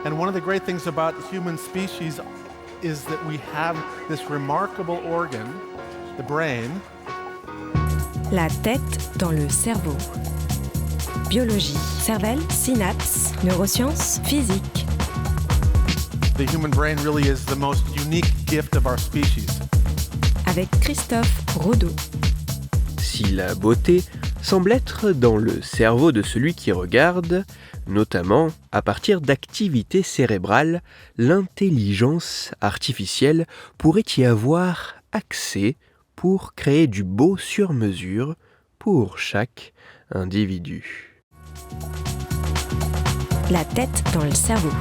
And one of the great things about human species is that we have this remarkable organ, the brain. La tête dans le cerveau. Biologie, cervelle, synapses, neurosciences, physique. The human brain really is the most unique gift of our species. Avec Christophe Rodeau. Si la beauté semble être dans le cerveau de celui qui regarde, notamment à partir d'activités cérébrales, l'intelligence artificielle pourrait y avoir accès pour créer du beau sur mesure pour chaque individu. La tête dans le cerveau.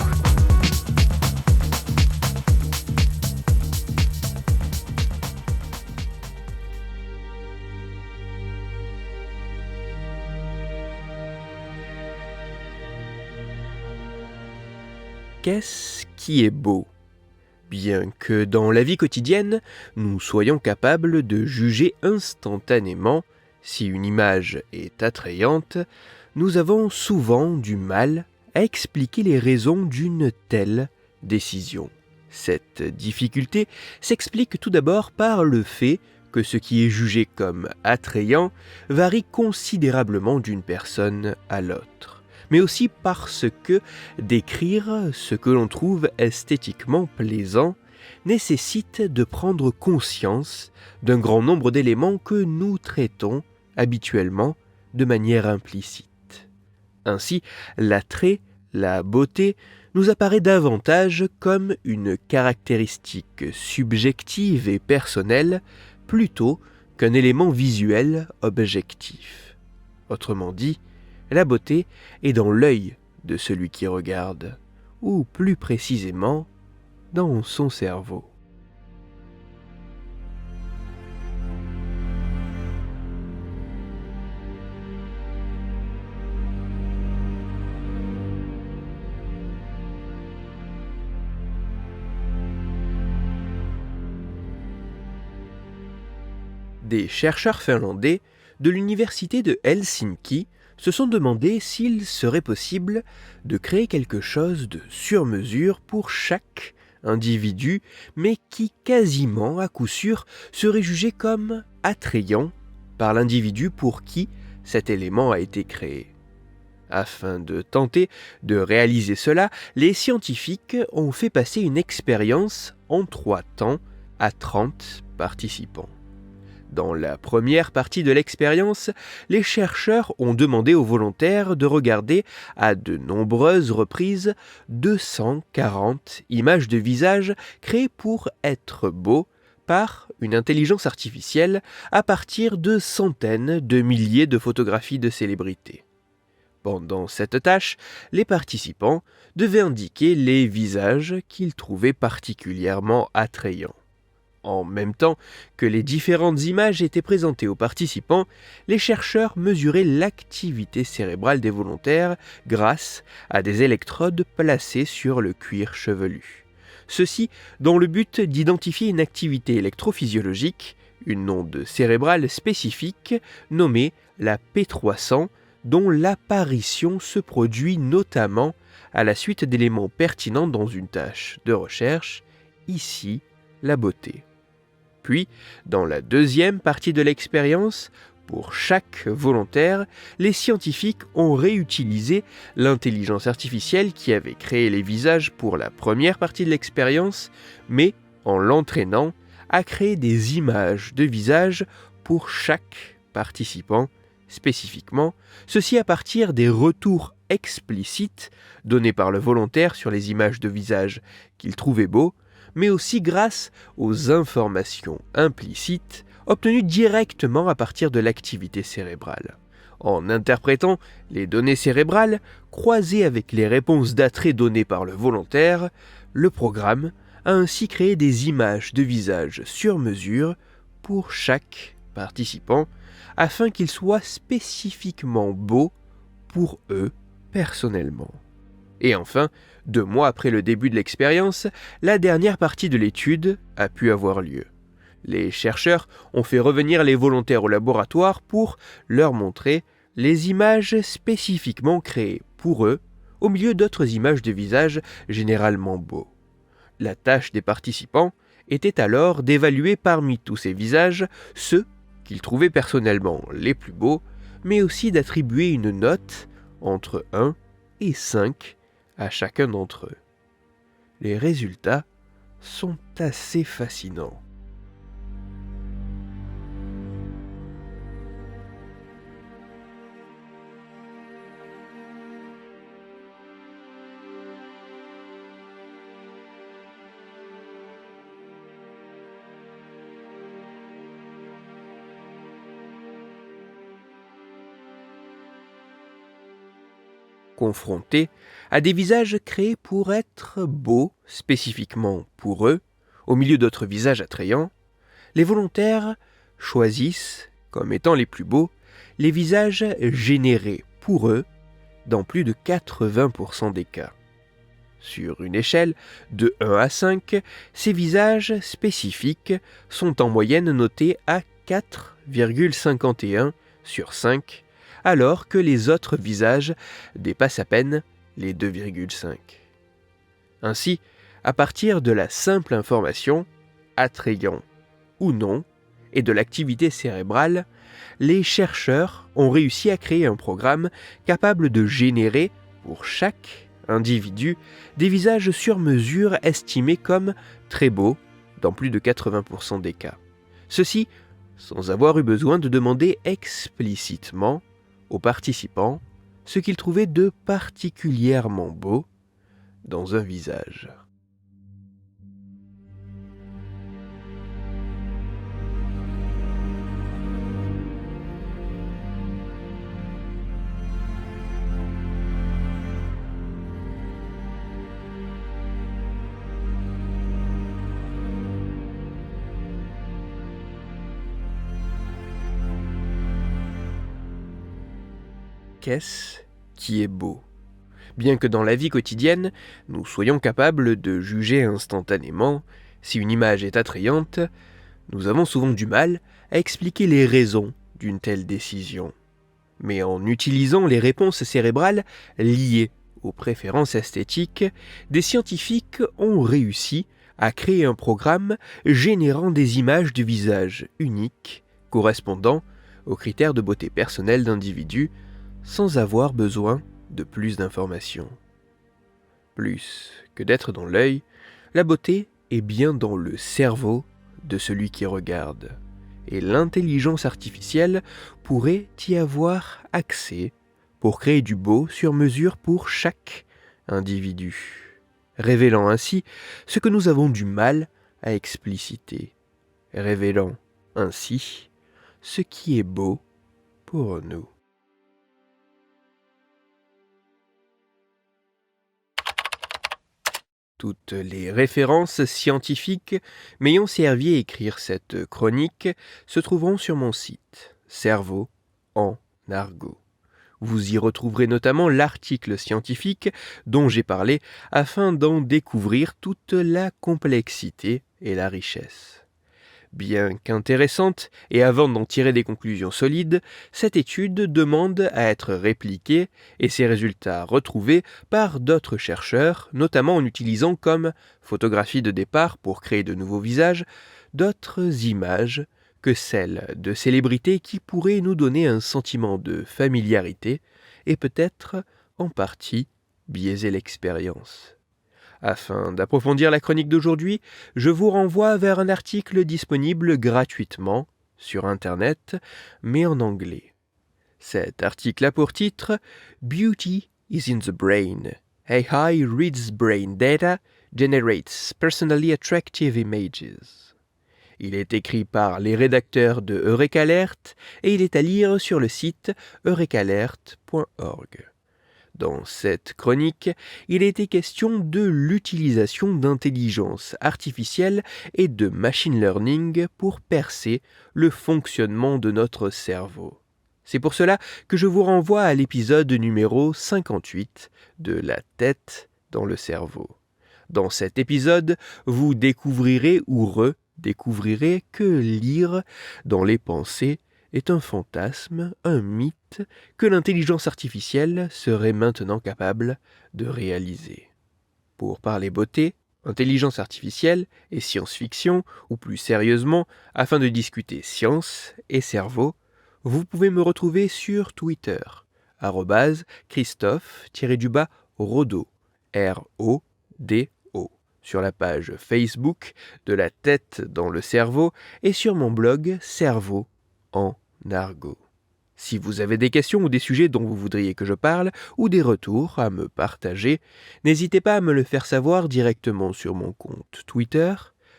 Qu'est-ce qui est beau ? Bien que dans la vie quotidienne, nous soyons capables de juger instantanément si une image est attrayante, nous avons souvent du mal à expliquer les raisons d'une telle décision. Cette difficulté s'explique tout d'abord par le fait que ce qui est jugé comme attrayant varie considérablement d'une personne à l'autre, mais aussi parce que décrire ce que l'on trouve esthétiquement plaisant nécessite de prendre conscience d'un grand nombre d'éléments que nous traitons habituellement de manière implicite. Ainsi, l'attrait, la beauté, nous apparaît davantage comme une caractéristique subjective et personnelle plutôt qu'un élément visuel objectif. Autrement dit, la beauté est dans l'œil de celui qui regarde, ou plus précisément, dans son cerveau. Des chercheurs finlandais de l'université de Helsinki se sont demandé s'il serait possible de créer quelque chose de sur-mesure pour chaque individu, mais qui quasiment à coup sûr serait jugé comme attrayant par l'individu pour qui cet élément a été créé. Afin de tenter de réaliser cela, les scientifiques ont fait passer une expérience en 3 temps à 30 participants. Dans la première partie de l'expérience, les chercheurs ont demandé aux volontaires de regarder à de nombreuses reprises 240 images de visage créées pour être beaux par une intelligence artificielle à partir de centaines de milliers de photographies de célébrités. Pendant cette tâche, les participants devaient indiquer les visages qu'ils trouvaient particulièrement attrayants. En même temps que les différentes images étaient présentées aux participants, les chercheurs mesuraient l'activité cérébrale des volontaires grâce à des électrodes placées sur le cuir chevelu. Ceci dans le but d'identifier une activité électrophysiologique, une onde cérébrale spécifique nommée la P300, dont l'apparition se produit notamment à la suite d'éléments pertinents dans une tâche de recherche, ici la beauté. Puis, dans la deuxième partie de l'expérience, pour chaque volontaire, les scientifiques ont réutilisé l'intelligence artificielle qui avait créé les visages pour la première partie de l'expérience, mais en l'entraînant à créer des images de visages pour chaque participant, spécifiquement, ceci à partir des retours explicites donnés par le volontaire sur les images de visage qu'il trouvait beaux, mais aussi grâce aux informations implicites obtenues directement à partir de l'activité cérébrale. En interprétant les données cérébrales croisées avec les réponses d'attrait données par le volontaire, le programme a ainsi créé des images de visage sur mesure pour chaque participant, afin qu'ils soient spécifiquement beaux pour eux personnellement. Et enfin, 2 mois après le début de l'expérience, la dernière partie de l'étude a pu avoir lieu. Les chercheurs ont fait revenir les volontaires au laboratoire pour leur montrer les images spécifiquement créées pour eux au milieu d'autres images de visages généralement beaux. La tâche des participants était alors d'évaluer parmi tous ces visages ceux qu'ils trouvaient personnellement les plus beaux, mais aussi d'attribuer une note entre 1 et 5 à chacun d'entre eux. Les résultats sont assez fascinants. Confrontés à des visages créés pour être beaux spécifiquement pour eux, au milieu d'autres visages attrayants, les volontaires choisissent, comme étant les plus beaux, les visages générés pour eux dans plus de 80% des cas. Sur une échelle de 1 à 5, ces visages spécifiques sont en moyenne notés à 4,51 sur 5, alors que les autres visages dépassent à peine les 2,5. Ainsi, à partir de la simple information, attrayant ou non, et de l'activité cérébrale, les chercheurs ont réussi à créer un programme capable de générer, pour chaque individu, des visages sur mesure estimés comme très beaux dans plus de 80% des cas. Ceci sans avoir eu besoin de demander explicitement aux participants ce qu'ils trouvaient de particulièrement beau dans un visage. Qu'est-ce qui est beau ? Bien que dans la vie quotidienne, nous soyons capables de juger instantanément si une image est attrayante, nous avons souvent du mal à expliquer les raisons d'une telle décision. Mais en utilisant les réponses cérébrales liées aux préférences esthétiques, des scientifiques ont réussi à créer un programme générant des images de visage uniques correspondant aux critères de beauté personnelle d'individus sans avoir besoin de plus d'informations. Plus que d'être dans l'œil, la beauté est bien dans le cerveau de celui qui regarde, et l'intelligence artificielle pourrait y avoir accès pour créer du beau sur mesure pour chaque individu, révélant ainsi ce que nous avons du mal à expliciter, révélant ainsi ce qui est beau pour nous. Toutes les références scientifiques m'ayant servi à écrire cette chronique se trouveront sur mon site Cerveau en argot. Vous y retrouverez notamment l'article scientifique dont j'ai parlé afin d'en découvrir toute la complexité et la richesse. Bien qu'intéressante, et avant d'en tirer des conclusions solides, cette étude demande à être répliquée et ses résultats retrouvés par d'autres chercheurs, notamment en utilisant comme photographie de départ pour créer de nouveaux visages, d'autres images que celles de célébrités qui pourraient nous donner un sentiment de familiarité et peut-être, en partie, biaiser l'expérience. Afin d'approfondir la chronique d'aujourd'hui, je vous renvoie vers un article disponible gratuitement sur Internet, mais en anglais. Cet article a pour titre « Beauty is in the brain. AI reads brain data, generates personally attractive images ». Il est écrit par les rédacteurs de EurekAlert et il est à lire sur le site eurekalert.org. Dans cette chronique, il était question de l'utilisation d'intelligence artificielle et de machine learning pour percer le fonctionnement de notre cerveau. C'est pour cela que je vous renvoie à l'épisode numéro 58 de La tête dans le cerveau. Dans cet épisode, vous découvrirez ou redécouvrirez que lire dans les pensées est un fantasme, un mythe que l'intelligence artificielle serait maintenant capable de réaliser. Pour parler beauté, intelligence artificielle et science-fiction, ou plus sérieusement, afin de discuter science et cerveau, vous pouvez me retrouver sur Twitter, @Christophe_Rodo, R-O-D-O, sur la page Facebook de La Tête dans le Cerveau et sur mon blog Cerveau en argot. Si vous avez des questions ou des sujets dont vous voudriez que je parle, ou des retours à me partager, n'hésitez pas à me le faire savoir directement sur mon compte Twitter,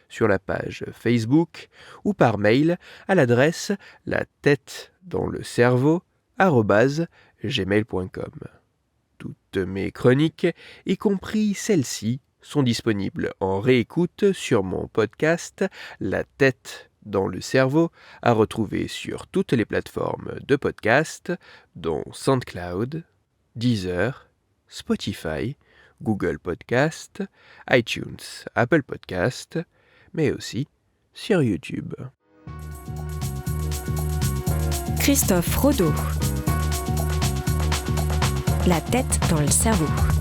sur la page Facebook, ou par mail à l'adresse latettedanslecerveau@gmail.com. Toutes mes chroniques, y compris celles-ci, sont disponibles en réécoute sur mon podcast La Tête dans le Cerveau, à retrouver sur toutes les plateformes de podcast, dont SoundCloud, Deezer, Spotify, Google Podcast, iTunes, Apple Podcast, mais aussi sur YouTube. Christophe Rodo. La tête dans le cerveau.